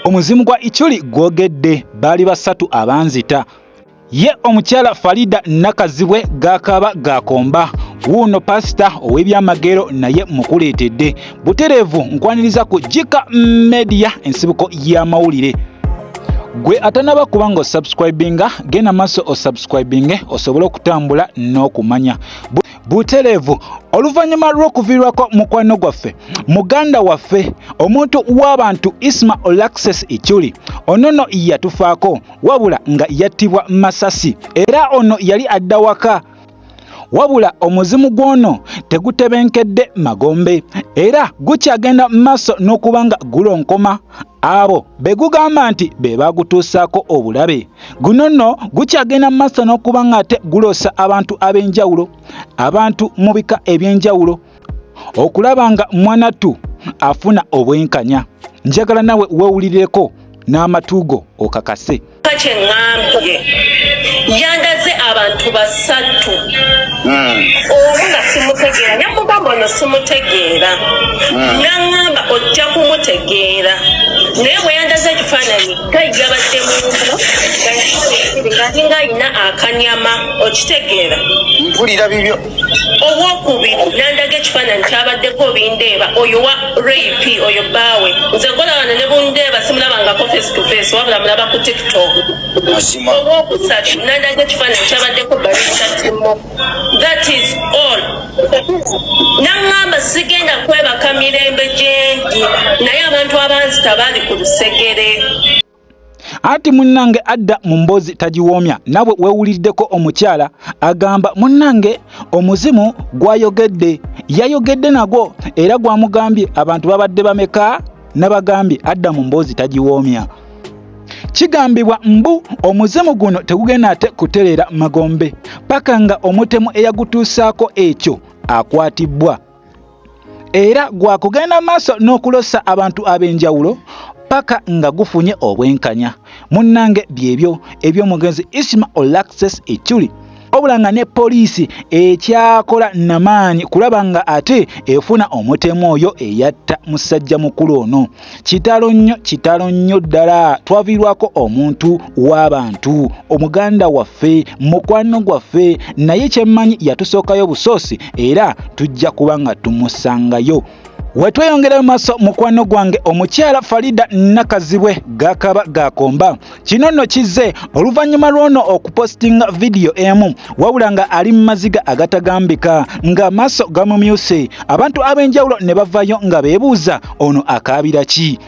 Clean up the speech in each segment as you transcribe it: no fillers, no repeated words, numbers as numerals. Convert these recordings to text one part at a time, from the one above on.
Omuzimu gwa iculi gwogedde, baali basatu abanzita. Ye omukyala Faridah Nakazibwe gakaba gakomba. Wuno pasita ow'ebyamagero naye mukuleetedde. Butereevu nkwaniriza ku Jika Media ensibuko y'amawulire. Gwe atanaba kubanga osubscribinga genda maaso osubscribinge osobole okutambula n'okumanya. Butereevu oluvannyuma lw'okuviirwako mukwano gwaffe muganda waffe omuntu w'abantu Isma Olaxes iculi onono yatufaako wabula nga yattibwa masasi era ono yali adda waka. Wabula omuzimu gwono tegutebenkedde magombe era gukyagenda maaso n'okubanga gulonkoma abo begugamba nti be bagutuusaako obulabe. Guno nno gukyagenda maaso n'okubanga ate gulosa abantu ab'enjawulo, abantu mu bika eby'enjawulo okulaba nga mwanattu afuna obwenkanya. Njagala nawe weewulireko n'amatuugo okakase. Yandaze abantu basatu. Nga simutegeera, nyamugamba ono simutegeera. Nangamba ojja kumutegeera. Naye bwe yandaze ekifaananyi gayabadde munno nga alina akanyama okitegeera. Mpulira bibyo. Obwokubiri nandaga ekifaananyi kyabaddeko bindeeba oyo wa rape oyo bbaawe. Nze golabana ne bundeeba simulabangako face to face wabula mulaba ku TikTok. Obwokusatu nandaga ekifaananyi kyabaddeko balisatimo. That is all. Nangamba sigenda kwebaka mirembe gyendi naye abantu abanzita baali ku lusegere. Ati munnange adda mu mboozi tagiwoomya. Nawe weewuliddeko omukyala agamba munnange omuzimu gwayogedde. Yayogedde nagwo era gwamugambye abantu babadde bameka nabagambye adda mu mboozi tagiwoomya. Kigambibwa mbu omuzimu guno tegugenda ate kutereera magombe paka nga omutemu eyagutuusaako ekyo akwatibbwa. Era gwakugenda maaso n'okulosa abantu ab'enjawulo paka nga gufunye obwenkanya. Munnange byebyo eby'omugenzi Isma Olaxes iculi obula nga ne poliisi ekyakola namaanyi kulaba nga ate efuna omutemu oyo eyatta musajja mukulu ono. Kitalo nnyo ddala. Twaviirwako omuntu w'abantu omuganda waffe mukwano gwaffe naye kyemmanyi yatusookayo busoosi era tujja kuba nga tumusangayo. Wetweyongera maaso mukwano gwange omukyala Faridah Nakazibwe gakaba gakomba. Kino nno kizze oluvannyuma lw'ono okupostinga vidiyo emu wabula nga ali mu maziga agatagambika nga maaso gamumyuse. Abantu ab'enjawulo ne bavayo nga beebuuza ono akaabira ki.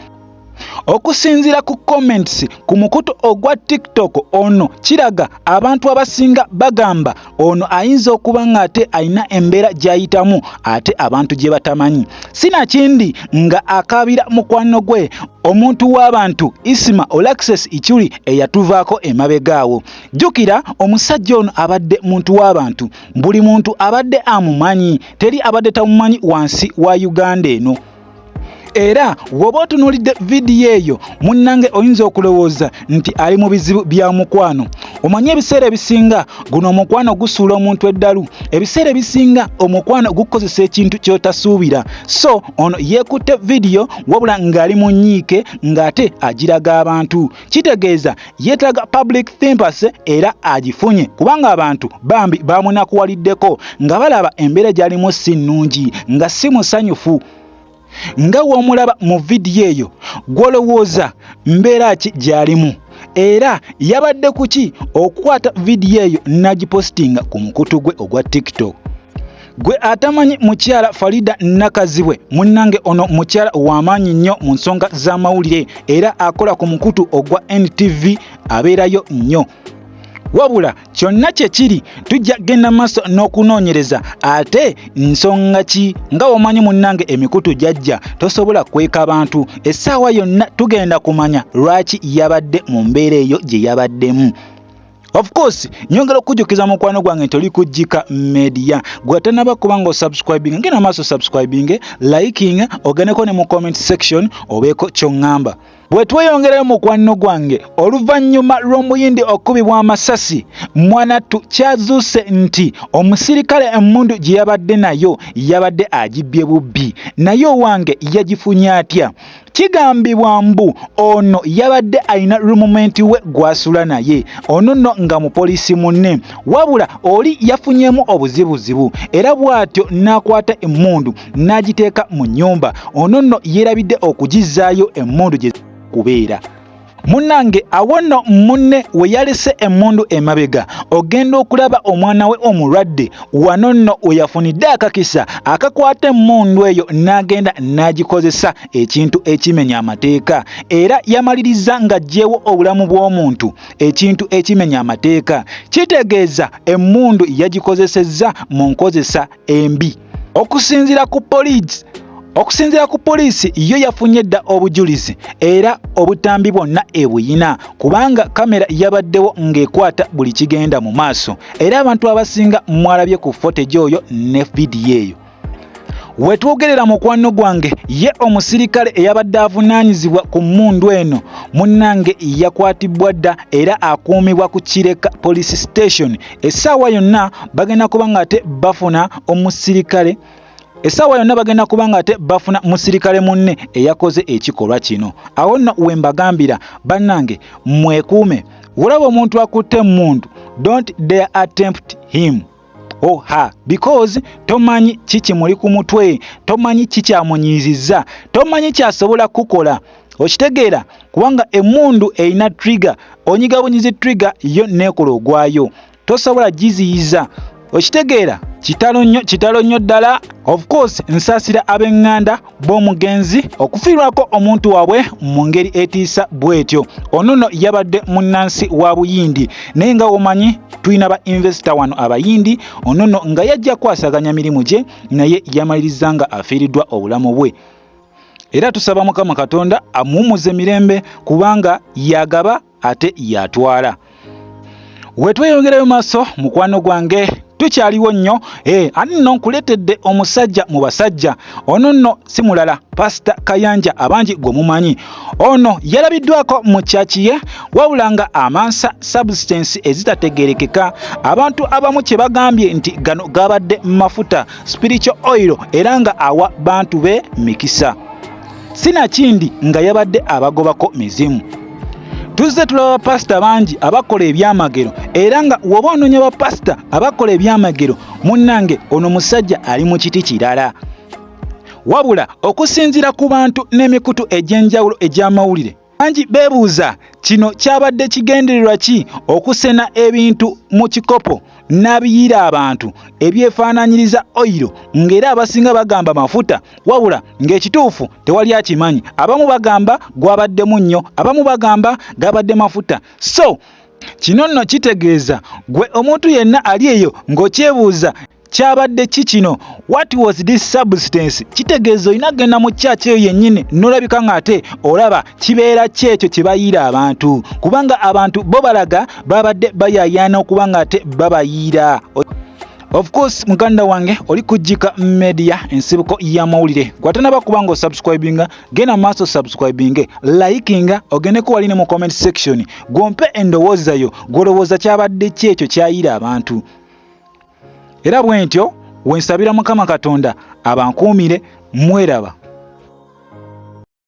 Okusinziira ku comments ku mukutu ogwa TikTok ono kiraga abantu abasinga bagamba ono ayinza okuba nga ate alina embeera gy'ayitamu ate abantu gye batamanyi. Sinakindi nga akaabira mukwano gwe omuntu w'abantu Isma Olaxes iculi eyatuvaako emabegaawo. Jjukira omusajja ono abadde muntu w'abantu, buli muntu abadde amumanyi, teri abadde tamumanyi wansi wa Uganda eno. Era woba otunuulidde vidiyo eyo munnange oyinza okulowooza nti ali mu bizibu bya mukwano. Omanyi ebiseera ebisinga guno omukwano gusuula omuntu eddalu, ebiseera ebisinga omukwano gukozesa ekintu ky'otasuubira. So ono yeekutte vidiyo wabula ng'ali mu nnyiike ng'ate agiraga abantu. Kitegeeza yeetaaga public sympathy era agifunye kubanga abantu bambi baamunakuwaliddeko nga balaba embeera gy'alimu si nnungi nga si musanyufu. Nga w'omulaba mu vidiyo eyo gw'olowooza mbeera ki gy'alimu era yabadde ku ki okukwata vidiyo eyo n'agipostinga ku mukutu gwe ogwa TikTok. Gwe atamanyi mukyala Faridah Nakazibwe munnange ono mukyala w'amaanyi nnyo mu nsonga z'amawulire era akola ku mukutu ogwa NTV abeerayo nnyo. Wabula kyonna kye kiri tujja genda maaso n'okunoonyereza ate nsonga ki nga omanyi munnange emikutu jajja tosobola kweka abantu essaawa yonna tugenda kumanya lwaki yabadde mu mbeera eyo gye yabaddemu. Of course nyongera okujjukiza mukwano gwange nti oli ku Jika Media. Gwe atanaba kubanga osubscribing ngenda maaso subscribing, liking, oganeko ne mu comment section obeeko ky'oŋŋamba. Bwe tweyongerayo mukwano gwange oluvannyuma lw'omuyindi okubibwa amasasi mwanattu kyazuuse nti omusirikale emmundu gye yabadde nayo yabadde agibbye bubbi naye owange yagifunye atya. Kigambibwa mbu ono yabadde alina lumumenti we gwasula naye ono nno nga mupoliisi munne wabula oli yafunyemu obuzibuzibu era bw'atyo n'akwata emmundu n'agiteeka mu nnyumba ono nno yeerabidde okugizaayo emmundu gye kubeera. Munnange awo nno munne we yalese emmundu emabega ogenda okulaba omwana we omulwadde wano nno we yafunidde akakisa akakwata emmundu eyo n'agenda n'agikozesa ekintu ekimenya amateeka era yamaliriza ng'aggyeewo obulamu bw'omuntu ekintu ekimenya amateeka kitegeeza emmundu yagikozesezza mu nkozesa embi. Okusinziira ku poliisi yo yafunye dda obujulizi era obutambi bwonna ebuyina kubanga kamera yabaddewo ng'ekwata buli kigenda mu maaso era abantu abasinga mwalabye ku footage oyo ne vidiyo eyo. We twogerera mukwano gwange ye omusirikale eyabadde avunaanyizibwa ku mmundu eno munnange yakwatibwa dda era akuumibwa ku Kireka Police Station. Essaawa yonna bagenda kuba nga ate bafuna omusirikale bafuna musirikale munne eyakoze ekikolwa kino. Awo nno we mbagambira bannange mwekuume olaba omuntu akutte emmundu don't dare attempt him or her because tomanyi kiki muli ku mutwe, tomanyi kikyamunyiizizza, tomanyi kyasobola kukola. Okitegeera kubanga emmundu erina trigger, onyiga bunyizi trigger yo neekola ogwayo, tosobola giziyiza. Okitegeera kitalo nnyo ddala. Of course nsaasira ab'eŋŋanda b'omugenzi okufiirwako omuntu waabwe mu ngeri etiisa bw'etyo. Ono nno yabadde munnansi wa Buyindi naye nga omanyi tulina ba investor wano Abayindi. Ono nno nga yajja kwasaganya mirimu gye naye yamaliriza nga afiiriddwa obulamu bwe. Era tusaba Mukama Katonda amuwummuze mirembe kubanga yagaba ate yatwala. We tweyongerayo maaso mukwano gwange tukyaliwo nnyo ani nno nkuleetedde omusajja mu basajja. Ono nno si mulala Pastor Kayanja abangi gwe mumanyi. Ono yalabiddwako mu kyaki ye wabula nga amansa substance ezitategeerekeka. Abantu abamu kye bagambye nti gano gabadde mafuta spiritual oil era nga awa bantu be mikisa. Sinakindi nga yabadde abagobako mizimu. Tuzze tulaba pastor bangi abakola ebyamagero era nga woba onoonya ba pastor abakola ebyamagero munnange ono musajja ali mu kiti kirala. Wabula okusinziira ku bantu n'emikutu egy'enjawulo egy'amawulire bangi beebuuza kino kyabadde kigendererwa ki okusena ebintu mu kikopo n'abiyiira abantu ebyefaananyiriza oyiro ng'era abasinga bagamba mafuta wabula ng'ekituufu tewali akimanyi. Abamu bagamba gwabadde munnyo, abamu bagamba gabadde mafuta. So kino nno kitegeeza gwe omuntu yenna ali eyo ng'okyebuuza kyabadde ki kino, what was this substance? Kitegeeza olina genda mu kyaki eyo yennyini n'olabika ng'ate olaba kibeera kyekyo kye bayiira abantu kubanga abantu bo balaga babadde bayaayaana okuba ng'ate babayiira. Of course muganda wange oli kujjika media ensibuko y'amawulire kwatanaba kubanga osubscribinga genda maaso subscribinge likinga ogendeko wali ne mu comment section gompe endowooza yo gwolowooza kyabadde kyekyo kyayiira abantu. Era bwentyo wensabira Mukama Katonda abankuumire mweraba.